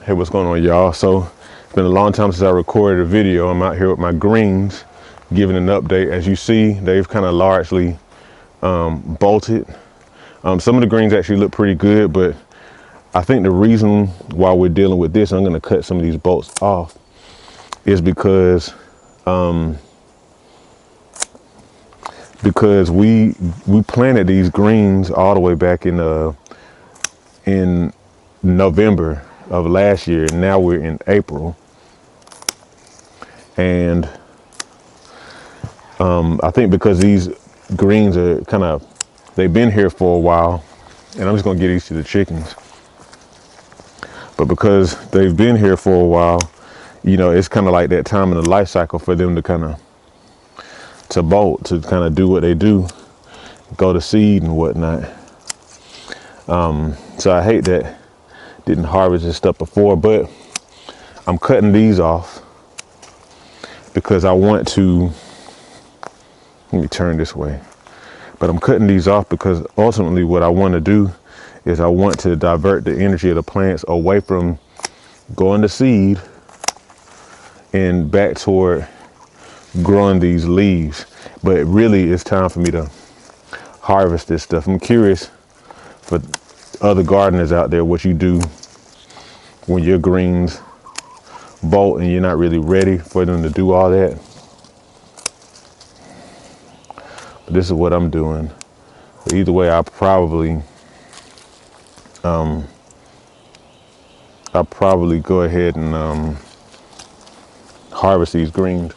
Hey, what's going on, y'all? So it's been a long time since I recorded a video. I'm out here with my greens, giving an update. As you see, they've kind of largely bolted. Some of the greens actually look pretty good, but I think the reason why we're dealing with this, I'm going to cut some of these bolts off, is because we planted these greens all the way back in November of last year, and now we're in April. And I think because these greens are they've been here for a while, and I'm just gonna get these to the chickens. But because they've been here for a while, you know, it's kind of like that time in the life cycle for them to bolt, to kind of do what they do, go to seed and whatnot. So I hate that didn't harvest this stuff before, but I'm cutting these off because I want to, let me turn this way, but I'm cutting these off because ultimately what I want to do is I want to divert the energy of the plants away from going to seed and back toward growing these leaves. But really it's time for me to harvest this stuff. I'm curious for other gardeners out there what you do when your greens bolt and you're not really ready for them to do all that. But this is what I'm doing. But either way, I'll probably go ahead and harvest these greens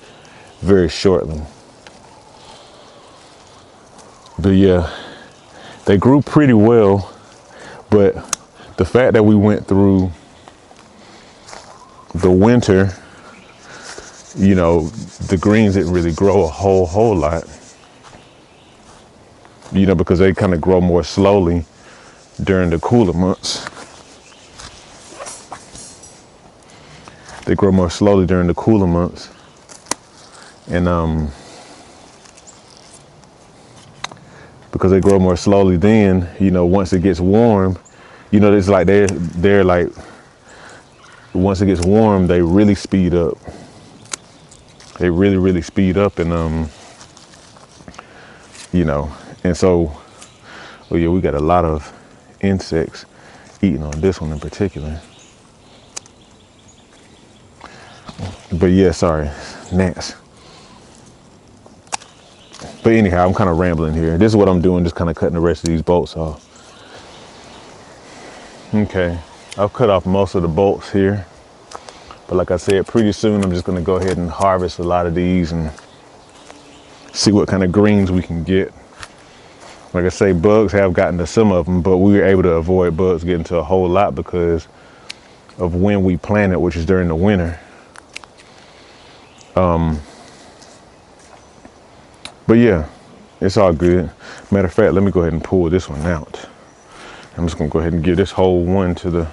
very shortly. But yeah, they grew pretty well, but the fact that we went through the winter, you know, the greens didn't really grow a whole lot, you know, because they kind of grow more slowly during the cooler months. They grow more slowly during the cooler months. And because they grow more slowly then, you know, once it gets warm, you know, it's like they're like, once it gets warm, they really speed up. They really speed up, and you know, and so, well, yeah, we got a lot of insects eating on this one in particular. But yeah, sorry, gnats. But anyhow, I'm kind of rambling here. This is what I'm doing, just kind of cutting the rest of these bolts off. Okay, I've cut off most of the bolts here. But like I said, pretty soon I'm just gonna go ahead and harvest a lot of these and see what kind of greens we can get. Like I say, bugs have gotten to some of them, but we were able to avoid bugs getting to a whole lot because of when we planted, which is during the winter. But yeah, it's all good. Matter of fact, let me go ahead and pull this one out. I'm just gonna go ahead and give this whole one to the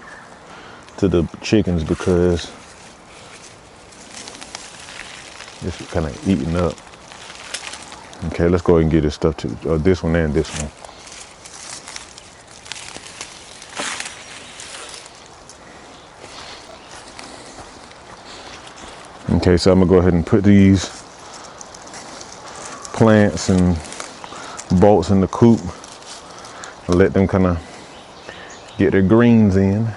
chickens because it's kind of eating up. Okay, let's go ahead and get this stuff to this one and this one. Okay, so I'm gonna go ahead and put these plants and bolts in the coop and let them kind of get their greens in.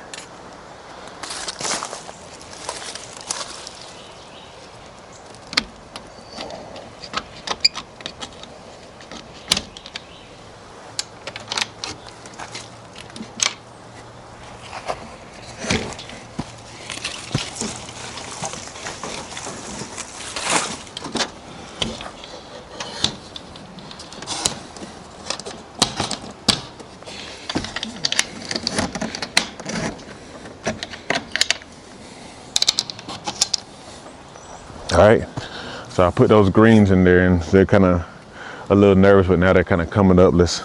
All right, so I put those greens in there and they're kind of a little nervous, but now they're kind of coming up. Let's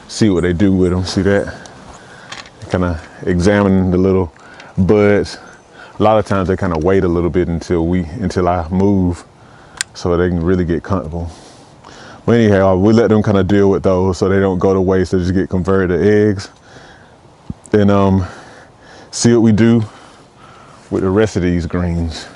see what they do with them. See that? Kind of examining the little buds. A lot of times they kind of wait a little bit until I move so they can really get comfortable. But anyhow, we let them kind of deal with those so they don't go to waste. They just get converted to eggs. And see what we do with the rest of these greens.